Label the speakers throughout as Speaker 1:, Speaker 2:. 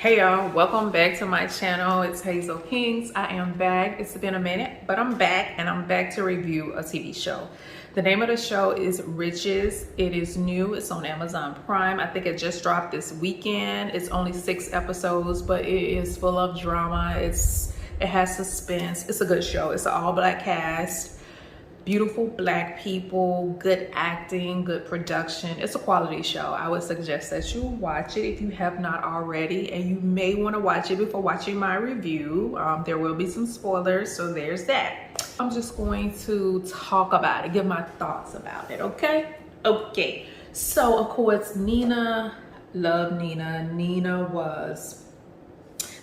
Speaker 1: Hey y'all, welcome back to my channel. It's Hazel Kings. I am back. It's been a minute, but I'm back, and I'm back to review a TV show. The name of the show is Riches. It is new. It's on Amazon Prime. I think it just dropped this weekend. It's only 6 episodes, but it is full of drama. It has suspense. It's a good show. It's an all-black cast. Beautiful black people, good acting, good production. It's a quality show. I would suggest that you watch it if you have not already, and you may want to watch it before watching my review. There will be some spoilers, so there's that. I'm just going to talk about it, give my thoughts about it, okay? Okay, so of course, Nina, love Nina. Nina was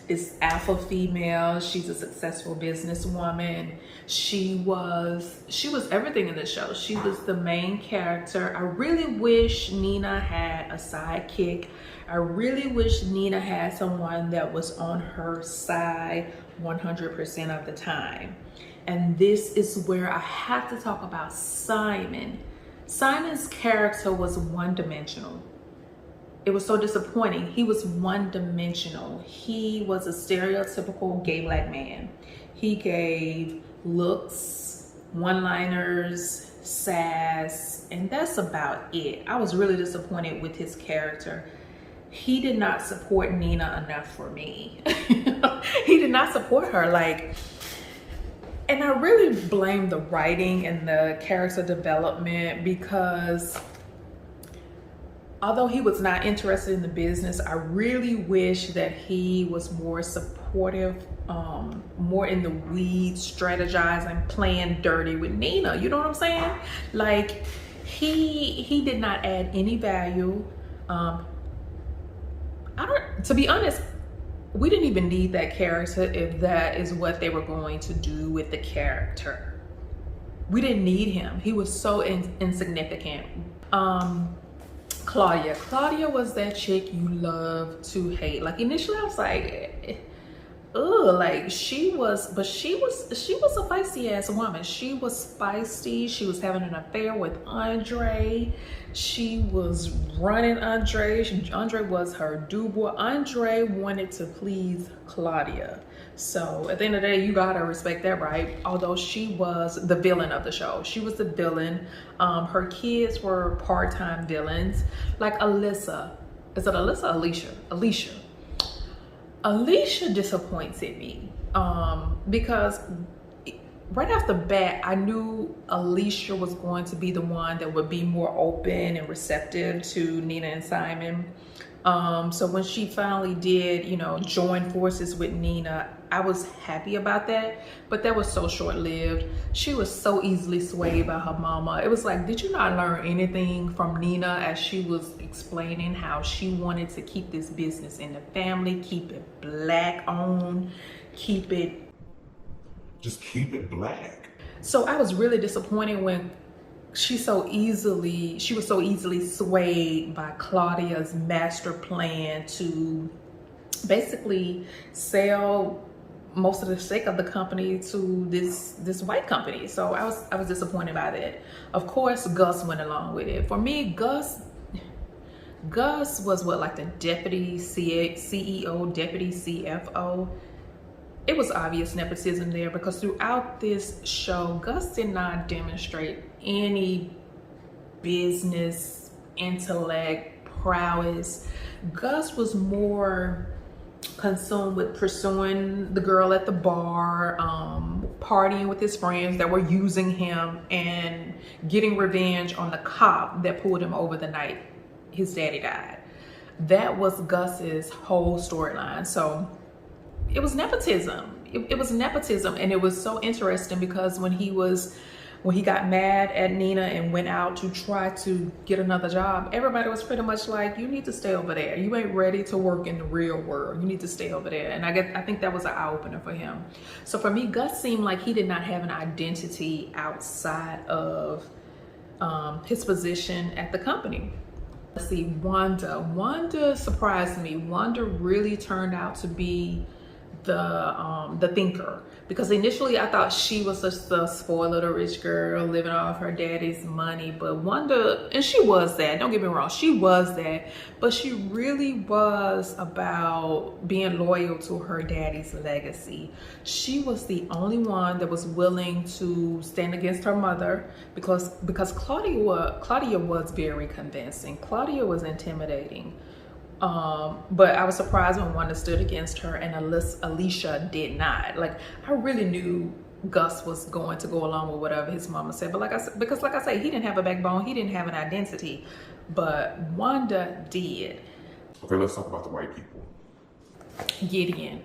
Speaker 1: this alpha female. She's a successful businesswoman. She was everything in the show. She was the main character. I really wish Nina had a sidekick. I really wish Nina had someone that was on her side 100% of the time. And this is where I have to talk about Simon. Simon's character was one-dimensional. It was so disappointing. He was one-dimensional. He was a stereotypical gay black man. He gave looks, one-liners, sass, and that's about it. I was really disappointed with his character. He did not support Nina enough for me. He did not support her, and I really blame the writing and the character development, because although he was not interested in the business, I really wish that he was more supportive, more in the weeds, strategizing, playing dirty with Nina. You know what I'm saying? Like, he did not add any value. To be honest, we didn't even need that character if that is what they were going to do with the character. We didn't need him. He was so insignificant. Claudia was that chick you love to hate. Like, initially I was like, ugh, like she was a feisty ass woman. She was feisty. She was having an affair with Andre. She was running Andre. Andre was her do-boy. Andre wanted to please Claudia. So at the end of the day, you gotta respect that, right? Although she was the villain of the show. She was the villain. Her kids were part-time villains. Like Alyssa. Is it Alyssa? Alicia. Alicia disappointed me. Because right off the bat, I knew Alicia was going to be the one that would be more open and receptive to Nina and Simon. So when she finally did, join forces with Nina, I was happy about that, but that was so short-lived. She was so easily swayed by her mama. It was like, did you not learn anything from Nina as she was explaining how she wanted to keep this business in the family, keep it black owned,
Speaker 2: just keep it black.
Speaker 1: So I was really disappointed when she was so easily swayed by Claudia's master plan to basically sell most of the stake of the company to this white company. So I was disappointed by that. Of course, Gus went along with it. For me, Gus was like the deputy CEO, deputy CFO. It was obvious nepotism there, because throughout this show, Gus did not demonstrate any business intellect, prowess. Gus was more consumed with pursuing the girl at the bar, partying with his friends that were using him, and getting revenge on the cop that pulled him over the night his daddy died. That was Gus's whole storyline. So it was nepotism. It was nepotism, and it was so interesting because when he got mad at Nina and went out to try to get another job, everybody was pretty much like, you need to stay over there. You ain't ready to work in the real world. You need to stay over there. And I think that was an eye-opener for him. So for me, Gus seemed like he did not have an identity outside of his position at the company. Let's see, Wanda surprised me. Wanda really turned out to be the thinker, because initially I thought she was just a spoiled little rich girl living off her daddy's money. But Wanda, and she was that, don't get me wrong, she was that, but she really was about being loyal to her daddy's legacy. She was the only one that was willing to stand against her mother, because Claudia was very convincing. Claudia was intimidating. But I was surprised when Wanda stood against her and Alicia did not. Like, I really knew Gus was going to go along with whatever his mama said. But like I said, he didn't have a backbone. He didn't have an identity. But Wanda did.
Speaker 2: Okay, let's talk about the white people.
Speaker 1: Gideon.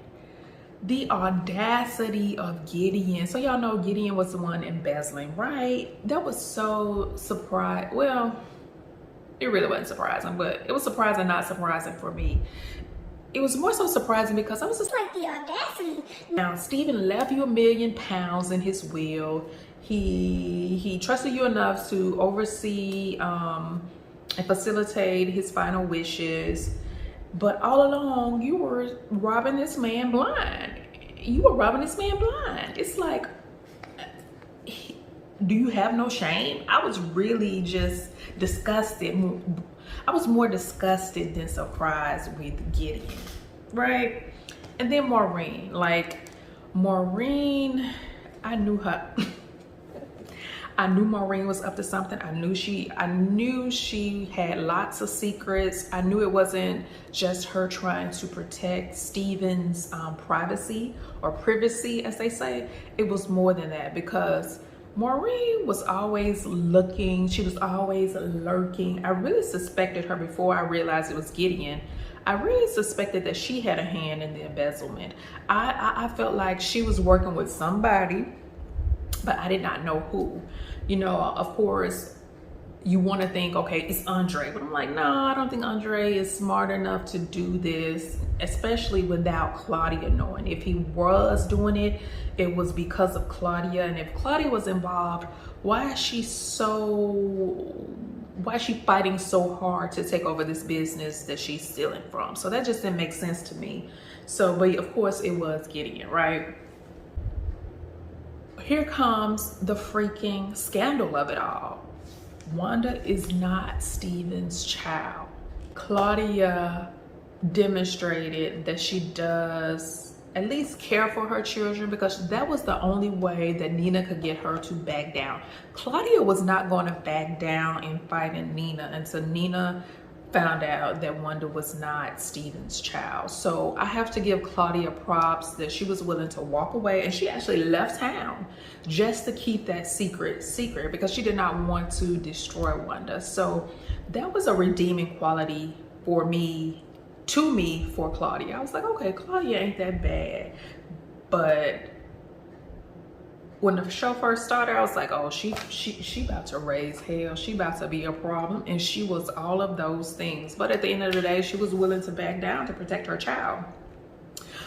Speaker 1: The audacity of Gideon. So y'all know Gideon was the one embezzling, right? That was so surprising. Well, it really wasn't surprising, but it was surprising, not surprising for me. It was more so surprising because I was just like, the audacity. Now, Stephen left you £1 million in his will. He trusted you enough to oversee and facilitate his final wishes. But all along, you were robbing this man blind. It's like, do you have no shame? I was really just disgusted. I was more disgusted than surprised with Gideon, right? And then Maureen, I knew her. I knew Maureen was up to something. I knew she had lots of secrets. I knew it wasn't just her trying to protect Stephen's privacy, or privacy as they say. It was more than that, because Maureen was always looking. She was always lurking. I really suspected her before I realized it was Gideon. I really suspected that she had a hand in the embezzlement. I felt like she was working with somebody, but I did not know who. You know, of course, you want to think, okay, it's Andre. But I'm like, no, I don't think Andre is smart enough to do this, especially without Claudia knowing. If he was doing it, it was because of Claudia. And if Claudia was involved, why is she fighting so hard to take over this business that she's stealing from? So that just didn't make sense to me. So, but of course it was Gideon, right? Here comes the freaking scandal of it all. Wanda is not Stephen's child. Claudia demonstrated that she does at least care for her children, because that was the only way that Nina could get her to back down. Claudia was not going to back down in fighting Nina until Nina found out that Wanda was not Stephen's child. So I have to give Claudia props that she was willing to walk away, and she actually left town just to keep that secret because she did not want to destroy Wanda. So that was a redeeming quality for Claudia. I was like, okay, Claudia ain't that bad. But when the show first started, I was like, oh, she about to raise hell. She about to be a problem. And she was all of those things. But at the end of the day, she was willing to back down to protect her child.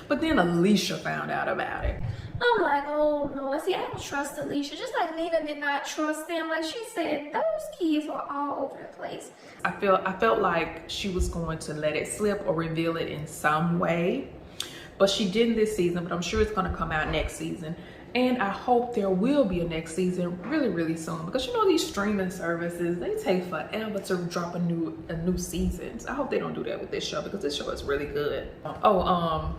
Speaker 1: But then Alicia found out about it.
Speaker 3: I'm like, oh no, see, I don't trust Alicia. Just like Nina did not trust them. Like she said, those kids were all over the place.
Speaker 1: I felt like she was going to let it slip or reveal it in some way. But she didn't this season, but I'm sure it's going to come out next season. And I hope there will be a next season really, really soon, because you know these streaming services, they take forever to drop a new season. So I hope they don't do that with this show, because this show is really good. Oh,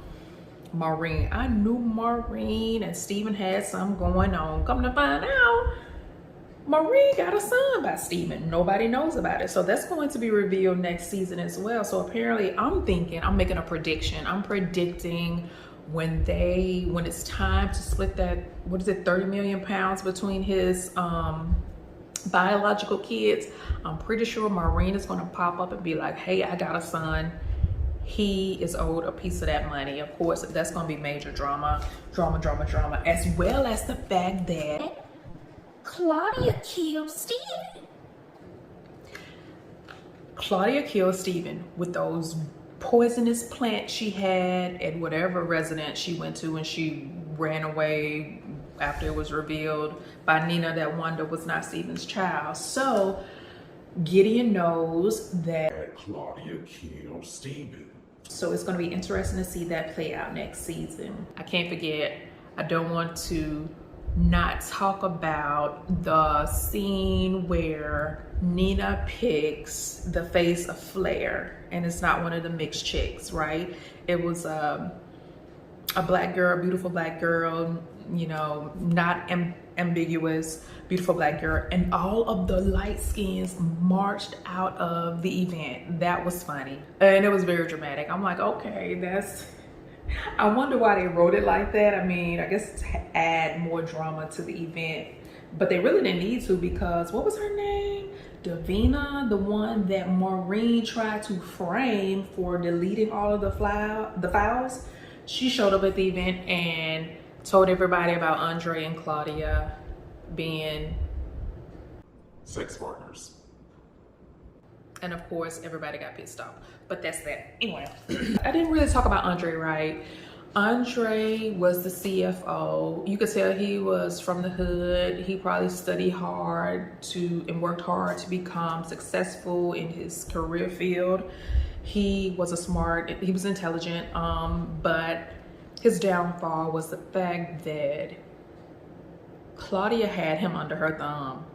Speaker 1: Maureen. I knew Maureen and Stephen had something going on. Come to find out, Maureen got a son by Stephen. Nobody knows about it. So that's going to be revealed next season as well. So apparently I'm making a prediction. I'm predicting when it's time to split that, what is it, 30 million pounds between his biological kids, I'm pretty sure Maureen is going to pop up and be like, hey, I got a son. He is owed a piece of that money. Of course, that's going to be major drama, as well as the fact that
Speaker 3: Claudia killed Stephen.
Speaker 1: Claudia killed Stephen with those poisonous plants she had at whatever residence she went to, and she ran away after it was revealed by Nina that Wanda was not Stephen's child. So Gideon knows that
Speaker 2: Claudia killed Stephen.
Speaker 1: So it's going to be interesting to see that play out next season. I can't forget, I don't want to not talk about the scene where Nina picks the face of Flair, and it's not one of the mixed chicks, right? It was a black girl, a beautiful black girl, you know, not ambiguous, beautiful black girl, and all of the light skins marched out of the event. That was funny, and it was very dramatic. I'm like, okay, I wonder why they wrote it like that. I mean, I guess to add more drama to the event, but they really didn't need to, because what was her name? Davina, the one that Maureen tried to frame for deleting all of the files. She showed up at the event and told everybody about Andre and Claudia being
Speaker 2: Sex partners.
Speaker 1: and of course everybody got pissed off, but that's that. Anyway, I didn't really talk about Andre, right? Andre was the CFO. You could tell he was from the hood. He probably studied hard and worked hard to become successful in his career field. He was he was intelligent, but his downfall was the fact that Claudia had him under her thumb.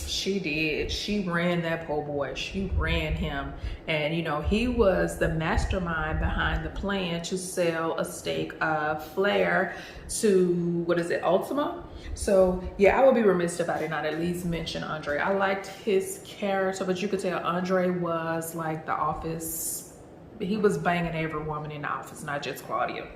Speaker 1: She did. She ran that poor boy. She ran him. And, you know, he was the mastermind behind the plan to sell a stake of Flair to, Ultima? So, yeah, I would be remiss if I did not at least mention Andre. I liked his character, but you could tell Andre was like the office. He was banging every woman in the office, not just Claudia.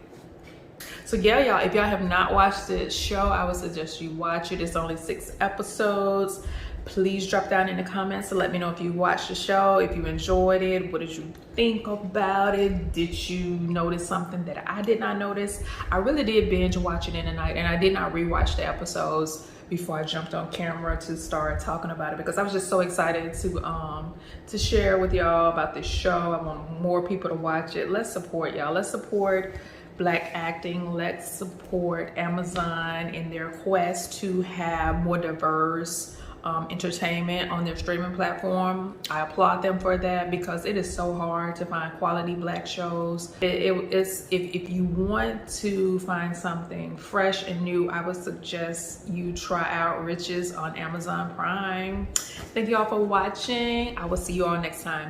Speaker 1: So yeah, y'all, if y'all have not watched this show, I would suggest you watch it. It's only 6 episodes. Please drop down in the comments to let me know if you watched the show, if you enjoyed it, what did you think about it? Did you notice something that I did not notice? I really did binge watch it in a night, and I did not rewatch the episodes before I jumped on camera to start talking about it, because I was just so excited to share with y'all about this show. I want more people to watch it. Let's support y'all. Let's support Black acting. Let's support Amazon in their quest to have more diverse entertainment on their streaming platform. I applaud them for that, because it is so hard to find quality Black shows. If you want to find something fresh and new, I would suggest you try out Riches on Amazon Prime. Thank you all for watching. I will see you all next time.